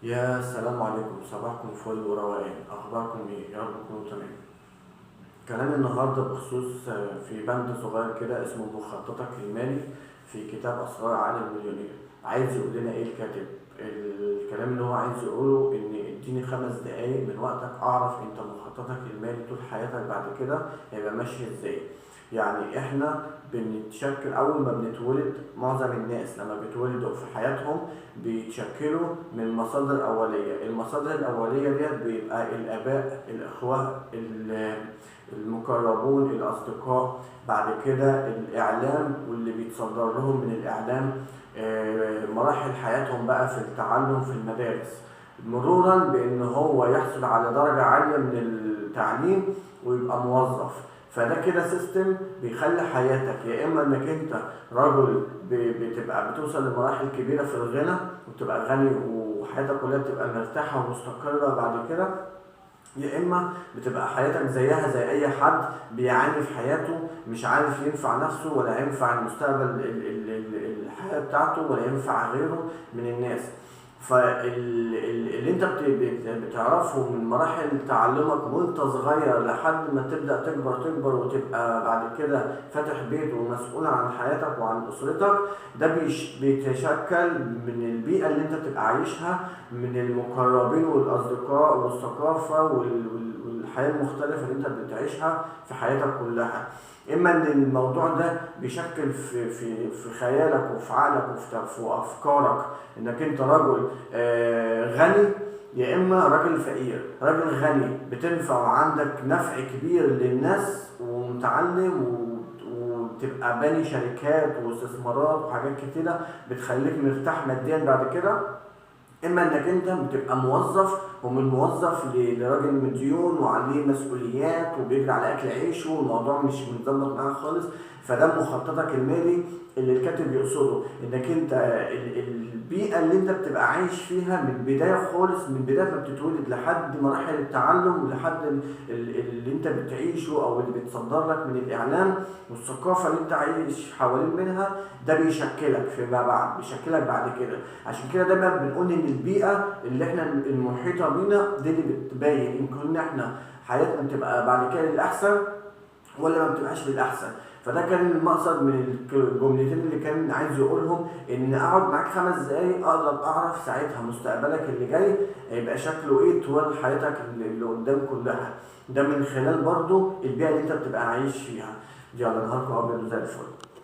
يا سلام عليكم، صباحكم فل وروقان. اخباركم ايه؟ يا رب تكونوا تمام. كلام النهارده بخصوص في بند صغير كده اسمه مخططك المالي في كتاب اسرار عالم المليونير. عايز يقول لنا ايه الكاتب؟ الكلام اللي هو عايز يقوله ان اديني 5 دقايق من وقتك اعرف انت مخططك المالي طول حياتك بعد كده هيبقى ماشي ازاي. يعني احنا بنتشكل اول ما بنتولد. معظم الناس لما بيتولدوا في حياتهم بيتشكلوا من مصادر اوليه. المصادر الاوليه ديت بيبقى الاباء، الاخوه، المقربون، الاصدقاء. بعد كده الاعلام واللي بيتصدر لهم من الاعلام. مراحل حياتهم بقى في التعلم في المدارس، مرورا بان هو يحصل على درجة عالية من التعليم ويبقى موظف. فده كده سيستم بيخلي حياتك يا اما انك انت رجل بتبقى بتوصل لمراحل كبيرة في الغنى وتبقى غني وحياتك كلها بتبقى مرتاحة ومستقرة بعد كده، يا اما بتبقى حياتك زيها زي اي حد بيعاني في حياته، مش عارف ينفع نفسه ولا ينفع المستقبل الحياة بتاعته ولا ينفع غيره من الناس. فاللي انت بتعرفه من مراحل تعلمك وانت صغير لحد ما تبدأ تكبر وتبقى بعد كده فاتح بيت ومسؤول عن حياتك وعن اسرتك، ده بيتشكل من البيئة اللي انت بتبقى عايشها، من المقربين والاصدقاء والثقافة والحياة المختلفة اللي انت بتعيشها في حياتك كلها. اما ان الموضوع ده بيشكل في خيالك وفي عقلك وفي افكارك انك انت رجل غني، يا اما راجل فقير. راجل غني بتنفع وعندك نفع كبير للناس ومتعلم وتبقى باني شركات واستثمارات وحاجات كتيرة بتخليك مرتاح ماديا بعد كده. اما انك انت بتبقى موظف، ومن موظف لراجل مديون وعليه مسؤوليات وبيجري على اكل عيشه والموضوع مش متظبط معاه خالص. فده مخططك المالي اللي الكاتب يقصده، انك انت البيئه اللي انت بتبقى عايش فيها من البدايه خالص، من بدايه ما بتتولد لحد مراحل التعلم ولحد اللي انت بتعيشه او اللي بيتصدر لك من الاعلام والثقافه اللي انت عايش حوالين منها، ده بيشكلك فيما بعد، بيشكلك بعد كده. عشان كده دايما بنقول ان البيئه اللي احنا المحيطه بينا دي اللي بتبين ان كنا احنا حياتنا بتبقى بعد كده للاحسن ولا ما بتبقاش للاحسن. فده كان المقصد من الجملتين اللي كان عايز يقولهم، ان اقعد معاك 5 دقايق اقدر اعرف ساعتها مستقبلك اللي جاي هيبقى شكله ايه طوال حياتك اللي قدام كلها. ده من خلال برضو البيئه اللي انت بتبقى عايش فيها. يلا نهاركم ابيض زي الفل.